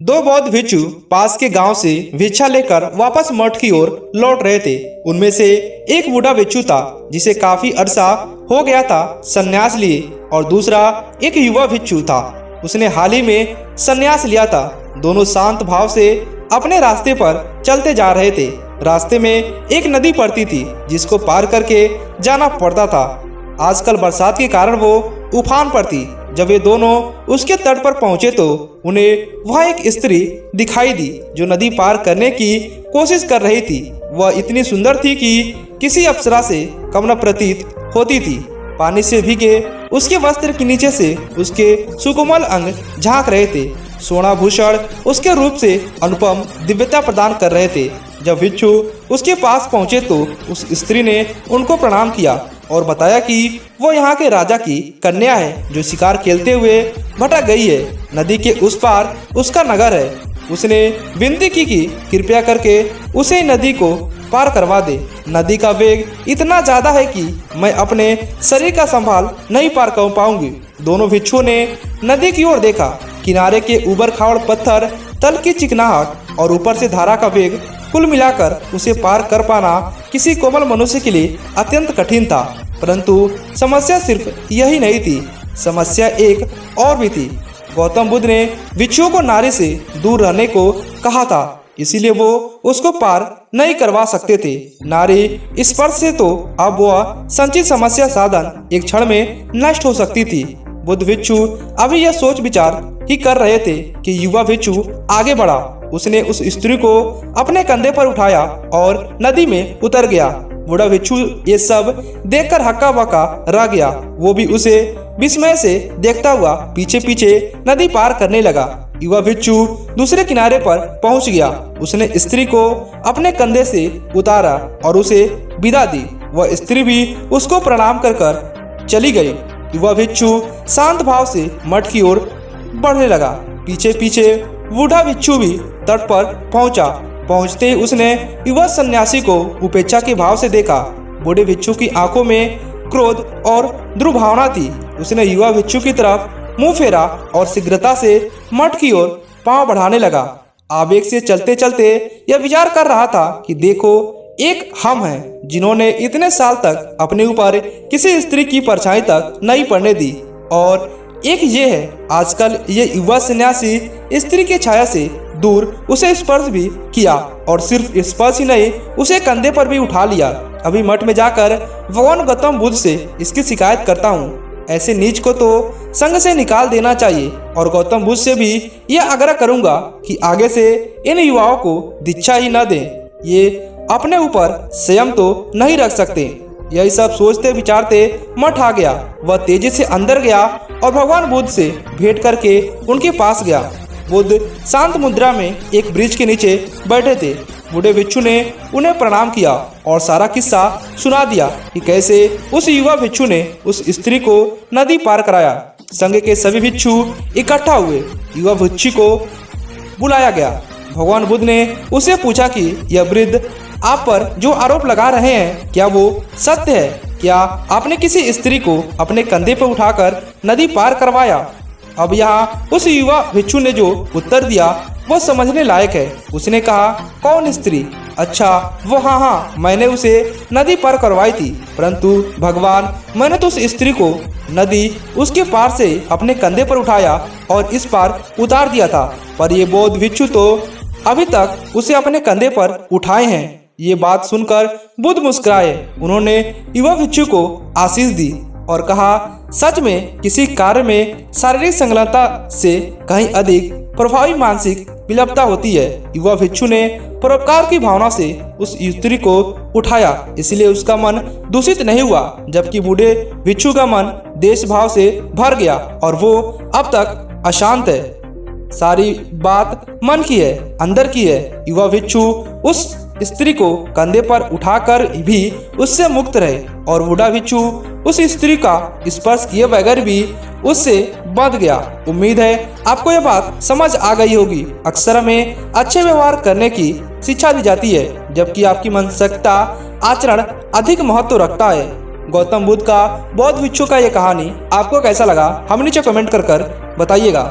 दो बौद्ध भिक्षु पास के गांव से भिक्षा लेकर वापस मठ की ओर लौट रहे थे। उनमें से एक बूढ़ा भिक्षु था जिसे काफी अरसा हो गया था संन्यास लिए, और दूसरा एक युवा भिक्षु था, उसने हाल ही में संन्यास लिया था। दोनों शांत भाव से अपने रास्ते पर चलते जा रहे थे। रास्ते में एक नदी पड़ती थी जिसको पार करके जाना पड़ता था। आजकल बरसात के कारण वो उफान पर थी। जब ये दोनों उसके तट पर पहुंचे तो उन्हें वह एक स्त्री दिखाई दी जो नदी पार करने की कोशिश कर रही थी। वह इतनी सुंदर थी कि किसी अप्सरा से कम न प्रतीत होती थी। पानी से भीगे उसके वस्त्र के नीचे से उसके सुकोमल अंग झांक रहे थे। सोनाभूषण उसके रूप से अनुपम दिव्यता प्रदान कर रहे थे। जब भिक्षु उसके पास पहुंचे तो उस स्त्री ने उनको प्रणाम किया और बताया कि वो यहाँ के राजा की कन्या है जो शिकार खेलते हुए भटक गई है। नदी के उस पार उसका नगर है। उसने विनती की कि कृपया करके उसे नदी को पार करवा दे। नदी का वेग इतना ज्यादा है कि मैं अपने शरीर का संभाल नहीं पार कर पाऊंगी। दोनों भिक्षुओं ने नदी की ओर देखा। किनारे के उबड़ खाबड़ पत्थर, तल की चिकनाहट और ऊपर से धारा का वेग, कुल मिलाकर उसे पार कर पाना किसी कोमल मनुष्य के लिए अत्यंत कठिन था। परंतु समस्या सिर्फ यही नहीं थी, समस्या एक और भी थी। गौतम बुद्ध ने भिक्षुओं को नारी से दूर रहने को कहा था, इसीलिए वो उसको पार नहीं करवा सकते थे। नारी स्पर्श से तो अब वह संचित समस्या साधन एक क्षण में नष्ट हो सकती थी। बुद्ध भिक्षु अभी यह सोच विचार ही कर रहे थे कि युवा भिक्षु आगे बढ़ा। उसने उस स्त्री को अपने कंधे पर उठाया और नदी में उतर गया। बूढ़ा भिक्षु ये सब देखकर हक्का बक्का रह गया। वो भी उसे विस्मय से देखता हुआ पीछे पीछे नदी पार करने लगा। युवा भिक्षु दूसरे किनारे पर पहुंच गया। उसने स्त्री को अपने कंधे से उतारा और उसे विदा दी। वह स्त्री भी उसको प्रणाम कर कर चली गई। युवा भिक्षु शांत भाव से मठ की ओर बढ़ने लगा। पीछे पीछे बूढ़ा भिक्षु भी तट पर पहुंचा। पहुंचते ही उसने युवा सन्यासी को उपेक्षा के भाव से देखा। बूढ़े भिक्षु की आंखों में क्रोध और दुर्भावना थी। उसने युवा भिक्षु की तरफ मुंह फेरा और शीघ्रता से मठ की ओर पांव बढ़ाने लगा। आवेग से चलते चलते यह विचार कर रहा था कि देखो, एक हम हैं जिन्होंने इतने साल तक अपने ऊपर किसी स्त्री की परछाई तक नहीं पड़ने दी, और एक ये है आजकल ये युवा सन्यासी स्त्री के छाया से दूर उसे स्पर्श भी किया, और सिर्फ स्पर्श ही नहीं, उसे कंधे पर भी उठा लिया। अभी मठ में जाकर भगवान गौतम बुद्ध से इसकी शिकायत करता हूँ। ऐसे नीच को तो संघ से निकाल देना चाहिए, और गौतम बुद्ध से भी यह आग्रह करूंगा कि आगे से इन युवाओं को दीक्षा ही न दें। ये अपने ऊपर संयम तो नहीं रख सकते। यही सब सोचते विचारते मठ आ गया। वह तेजी से अंदर गया और भगवान बुद्ध से भेंट करके उनके पास गया। बुद्ध शांत मुद्रा में एक वृक्ष के नीचे बैठे थे। बूढ़े भिक्षु ने उन्हें प्रणाम किया और सारा किस्सा सुना दिया कि कैसे उस युवा भिक्षु ने उस स्त्री को नदी पार कराया। संघ के सभी भिक्षु इकट्ठा हुए। युवा भिक्षु को बुलाया गया। भगवान बुद्ध ने उसे पूछा कि यह वृद्ध आप पर जो आरोप लगा रहे हैं क्या वो सत्य है? क्या आपने किसी स्त्री को अपने कंधे पर उठाकर नदी पार करवाया? अब यहाँ उस युवा भिक्षु ने जो उत्तर दिया वो समझने लायक है। उसने कहा, कौन स्त्री? अच्छा, वो हाँ, मैंने उसे नदी पार करवाई थी। परंतु भगवान, मैंने तो उस स्त्री को नदी उसके पार से अपने कंधे पर उठाया और इस पार उतार दिया था, पर ये बौद्ध भिक्षु तो अभी तक उसे अपने कंधे पर उठाए हैं। ये बात सुनकर बुद्ध मुस्कुराए। उन्होंने युवा भिक्षु को आशीष दी और कहा, सच में किसी कार्य में शारीरिक संलग्नता से कहीं अधिक प्रभावी मानसिक विलपता होती है। युवा भिक्षु ने परोपकार की भावना से उस स्त्री को उठाया, इसलिए उसका मन दूषित नहीं हुआ, जबकि बूढ़े भिक्षु का मन देश भाव से भर गया और वो अब तक अशांत है। सारी बात मन की है, अंदर की है। युवा भिक्षु उस स्त्री को कंधे पर उठाकर भी उससे मुक्त रहे, और बूढ़ा भिक्षु उस स्त्री का स्पर्श किए बगैर भी उससे बंध गया। उम्मीद है आपको यह बात समझ आ गई होगी। अक्सर हमें अच्छे व्यवहार करने की शिक्षा दी जाती है, जबकि आपकी मानसिकता आचरण अधिक महत्व रखता है। गौतम बुद्ध का बौद्ध भिक्षु का ये कहानी आपको कैसा लगा, हम नीचे कमेंट कर बताइएगा।